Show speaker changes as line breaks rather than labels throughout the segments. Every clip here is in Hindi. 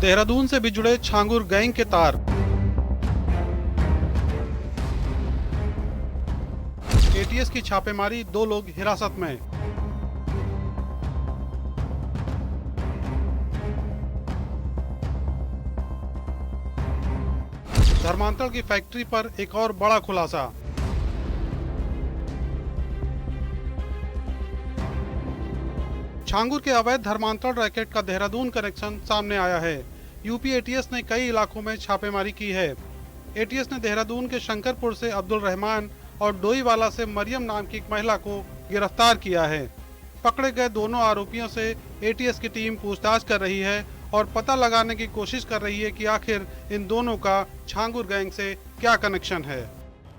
देहरादून से भी जुड़े छांगुर गैंग के तार। एटीएस की छापेमारी, 2 लोग हिरासत में। धर्मांतरण की फैक्ट्री पर एक और बड़ा खुलासा। छांगुर के अवैध धर्मांतरण रैकेट का देहरादून कनेक्शन सामने आया है। यूपी एटीएस ने कई इलाकों में छापेमारी की है। एटीएस ने देहरादून के शंकरपुर से अब्दुल रहमान और डोईवाला से मरियम नाम की एक महिला को गिरफ्तार किया है। पकड़े गए दोनों आरोपियों से एटीएस की टीम पूछताछ कर रही है और पता लगाने की कोशिश कर रही है कि आखिर इन दोनों का छांगुर गैंग से क्या कनेक्शन है।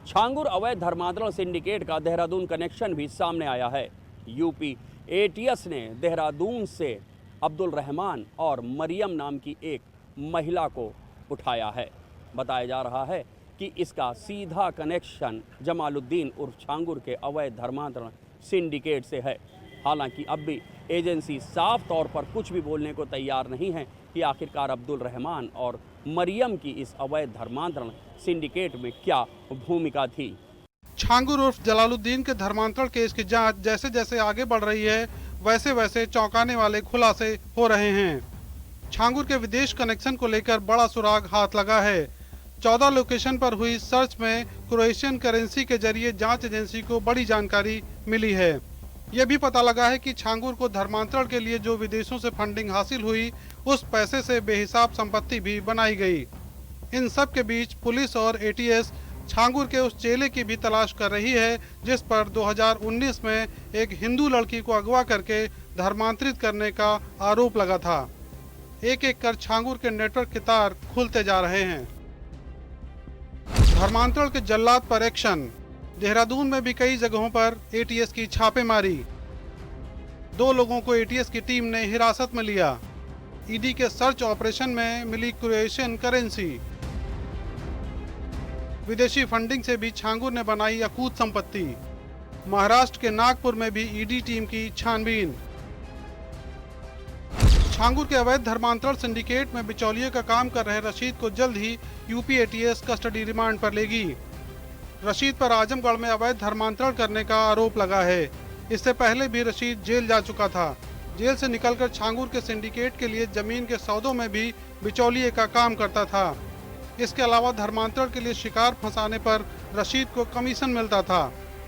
छांगुर अवैध धर्मांतरण सिंडिकेट का देहरादून कनेक्शन भी सामने आया है। यूपी एटीएस ने देहरादून से अब्दुल रहमान और मरियम नाम की एक महिला को उठाया है। बताया जा रहा है कि इसका सीधा कनेक्शन जमालुद्दीन उर्फ छांगुर के अवैध धर्मांतरण सिंडिकेट से है। हालांकि अब भी एजेंसी साफ तौर पर कुछ भी बोलने को तैयार नहीं है कि आखिरकार अब्दुल रहमान और मरियम की इस अवैध धर्मांतरण सिंडिकेट में क्या भूमिका थी।
छांगुर उर्फ जलालुद्दीन के धर्मांतरण केस की जांच जैसे जैसे आगे बढ़ रही है, वैसे वैसे चौंकाने वाले खुलासे हो रहे हैं। छांगुर के विदेश कनेक्शन को लेकर बड़ा सुराग हाथ लगा है। 14 लोकेशन पर हुई सर्च में क्रोएशियन करेंसी के जरिए जांच एजेंसी को बड़ी जानकारी मिली है। यह भी पता लगा है कि छांगुर को धर्मांतरण के लिए जो विदेशों से फंडिंग हासिल हुई, उस पैसे से बेहिसाब संपत्ति भी बनाई गई। इन सब के बीच पुलिस और एटीएस छांगुर के उस चेले की भी तलाश कर रही है जिस पर 2019 में एक हिंदू लड़की को अगवा करके धर्मांतरित करने का आरोप लगा था। एक एक कर छांगुर के नेटवर्क के तार खुलते जा रहे हैं। धर्मांतरण के जल्लाद पर एक्शन। देहरादून में भी कई जगहों पर एटीएस की छापेमारी। 2 लोगों को एटीएस की टीम ने हिरासत में लिया। ईडी के सर्च ऑपरेशन में मिली क्रोएशियन करेंसी। विदेशी फंडिंग से भी छांगुर ने बनाई अकूत संपत्ति। महाराष्ट्र के नागपुर में भी ईडी टीम की छानबीन। छांगुर के अवैध धर्मांतरण सिंडिकेट में बिचौलिए का काम कर रहे रशीद को जल्द ही यूपी एटीएस कस्टडी रिमांड पर लेगी। रशीद पर आजमगढ़ में अवैध धर्मांतरण करने का आरोप लगा है। इससे पहले भी रशीद जेल जा चुका था। जेल से निकलकर छांगुर के सिंडिकेट के लिए जमीन के सौदों में भी बिचौलिए का काम करता था। इसके अलावा धर्मांतरण के लिए शिकार फंसाने पर रशीद को कमीशन मिलता था।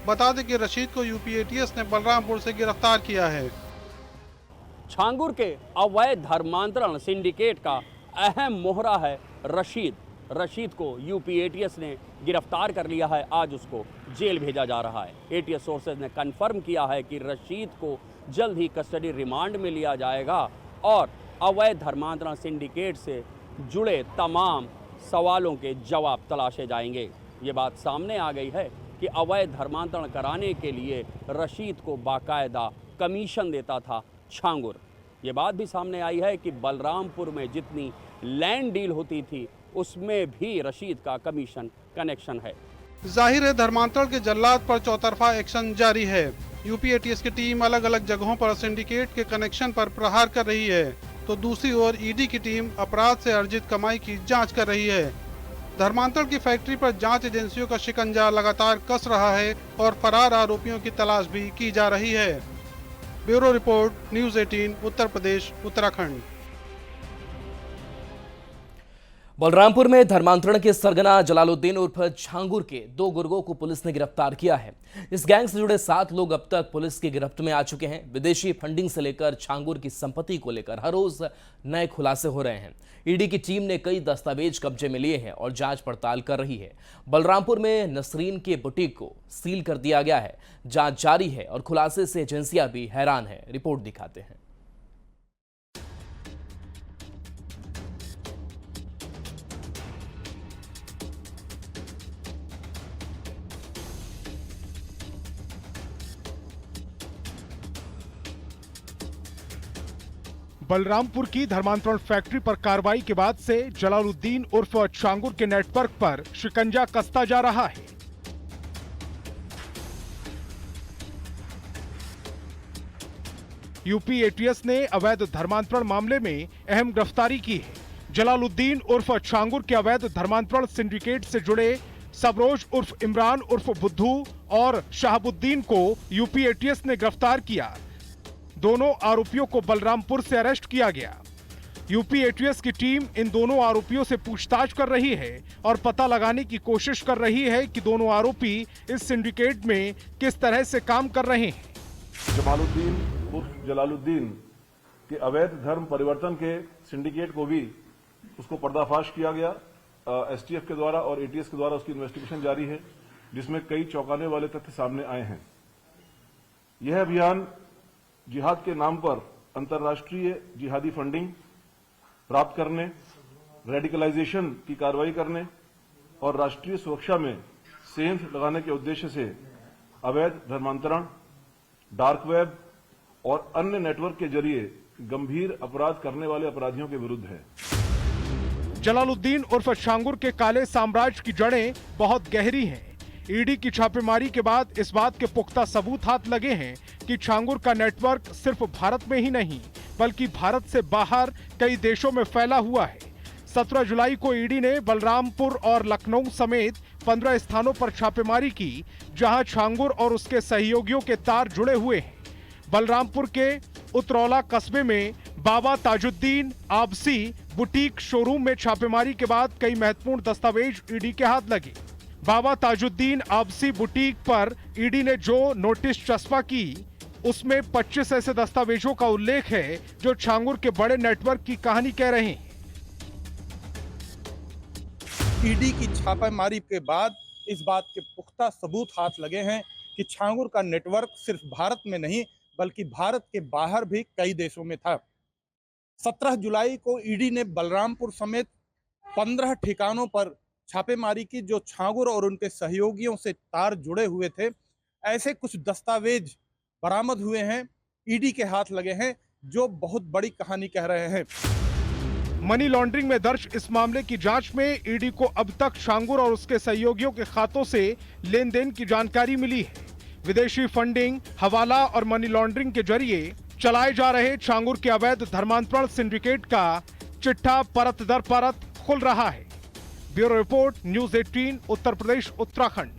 बता दें कि रशीद को यूपी एटीएस ने बलरामपुर से गिरफ्तार किया है।
छांगुर के अवैध धर्मांतरण सिंडिकेट का अहम मोहरा है रशीद। रशीद को यूपी एटीएस ने गिरफ्तार कर लिया है। आज उसको जेल भेजा जा रहा है। एटीएस सोर्सेज ने कंफर्म किया है कि रशीद को जल्द ही कस्टडी रिमांड में लिया जाएगा और अवैध धर्मांतरण सिंडिकेट से जुड़े तमाम सवालों के जवाब तलाशे जाएंगे। ये बात सामने आ गई है कि अवैध धर्मांतरण कराने के लिए रशीद को बाकायदा कमीशन देता था छांगुर। ये बात भी सामने आई है कि बलरामपुर में जितनी लैंड डील होती थी उसमें भी रशीद का कमीशन कनेक्शन है।
जाहिर है धर्मांतरण के जल्लाद पर चौतरफा एक्शन जारी है। यूपी एटीएस की टीम अलग अलग जगहों पर सिंडिकेट के कनेक्शन पर प्रहार कर रही है, तो दूसरी ओर ईडी की टीम अपराध से अर्जित कमाई की जांच कर रही है। धर्मांतरण की फैक्ट्री पर जांच एजेंसियों का शिकंजा लगातार कस रहा है और फरार आरोपियों की तलाश भी की जा रही है। Bureau report, news 18, Uttar Pradesh, Uttarakhand.
Balrampur में धर्मांतरण के सरगना जलालुद्दीन उर्फ छांगुर के 2 गुर्गों को पुलिस ने गिरफ्तार किया है। इस गैंग से जुड़े 7 लोग अब तक पुलिस की गिरफ्त में आ चुके हैं। विदेशी फंडिंग से लेकर छांगुर की संपत्ति को लेकर हर रोज नए खुलासे हो रहे हैं। ईडी की टीम ने कई दस्तावेज कब्जे में लिए हैं और जांच पड़ताल कर रही है। बलरामपुर में नसरीन के बुटीक को सील कर दिया गया है। जांच जारी है और खुलासे से एजेंसियां भी हैरान है। रिपोर्ट दिखाते हैं।
बलरामपुर की धर्मांतरण फैक्ट्री पर कार्रवाई के बाद से जलालुद्दीन उर्फ छांगुर के नेटवर्क पर शिकंजा कसता जा रहा है। यूपी एटीएस ने अवैध धर्मांतरण मामले में अहम गिरफ्तारी की है। जलालुद्दीन उर्फ छांगुर के अवैध धर्मांतरण सिंडिकेट से जुड़े सबरोज उर्फ इमरान उर्फ बुद्धू और शहाबुद्दीन को यूपी एटीएस ने गिरफ्तार किया। दोनों आरोपियों को बलरामपुर से अरेस्ट किया गया। यूपी एटीएस की टीम इन दोनों आरोपियों से पूछताछ कर रही है और पता लगाने की कोशिश कर रही है कि दोनों आरोपी इस सिंडिकेट में किस तरह से काम कर रहे हैं।
जमालुद्दीन उर्फ जलालुद्दीन के अवैध धर्म परिवर्तन के सिंडिकेट को भी उसको पर्दाफाश किया गया। एसटीएफ के द्वारा और एटीएस के द्वारा उसकी इन्वेस्टिगेशन जारी है, जिसमें कई चौंकाने वाले तथ्य सामने आए हैं। यह अभियान जिहाद के नाम पर अंतर्राष्ट्रीय जिहादी फंडिंग प्राप्त करने, रेडिकलाइजेशन की कार्रवाई करने और राष्ट्रीय सुरक्षा में सेंध लगाने के उद्देश्य से अवैध धर्मांतरण, डार्क वेब और अन्य नेटवर्क के जरिए गंभीर अपराध करने वाले अपराधियों के विरुद्ध है।
जलालुद्दीन उर्फ छांगुर के काले साम्राज्य की जड़ें बहुत गहरी हैं। ईडी की छापेमारी के बाद इस बात के पुख्ता सबूत हाथ लगे हैं कि छांगुर का नेटवर्क सिर्फ भारत में ही नहीं बल्कि भारत से बाहर कई देशों में फैला हुआ है। 17 जुलाई को ईडी ने बलरामपुर और लखनऊ समेत 15 स्थानों पर छापेमारी की, जहां छांगुर और उसके सहयोगियों के तार जुड़े हुए हैं। बलरामपुर के उतरौला कस्बे में बाबा ताजुद्दीन आबसी बुटीक शोरूम में छापेमारी के बाद कई महत्वपूर्ण दस्तावेज ईडी के हाथ लगे। बाबा ताजुद्दीन आबसी बुटीक पर ईडी ने जो नोटिस चस्पा की, उसमें 25 ऐसे दस्तावेजों का उल्लेख है जो छांगुर के बड़े नेटवर्क की कहानी कह रहे हैं।
ईडी की छापेमारी के बाद इस बात के पुख्ता सबूत हाथ लगे हैं कि छांगुर का नेटवर्क सिर्फ भारत में नहीं बल्कि भारत के बाहर भी कई देशों में था। 17 जुलाई को ईडी ने बलरामपुर समेत 15 ठिकानों पर छापेमारी की, जो छांगुर और उनके सहयोगियों से तार जुड़े हुए थे। ऐसे कुछ दस्तावेज बरामद हुए हैं, ईडी के हाथ लगे हैं, जो बहुत बड़ी कहानी कह रहे हैं।
मनी लॉन्ड्रिंग में दर्ज इस मामले की जांच में ईडी को अब तक छांगुर और उसके सहयोगियों के खातों से लेन देन की जानकारी मिली है। विदेशी फंडिंग, हवाला और मनी लॉन्ड्रिंग के जरिए चलाए जा रहे छांगुर के अवैध धर्मांतरण सिंडिकेट का चिट्ठा परत दर परत खुल रहा है। Bureau report, news 18, Uttar Pradesh, Uttarakhand.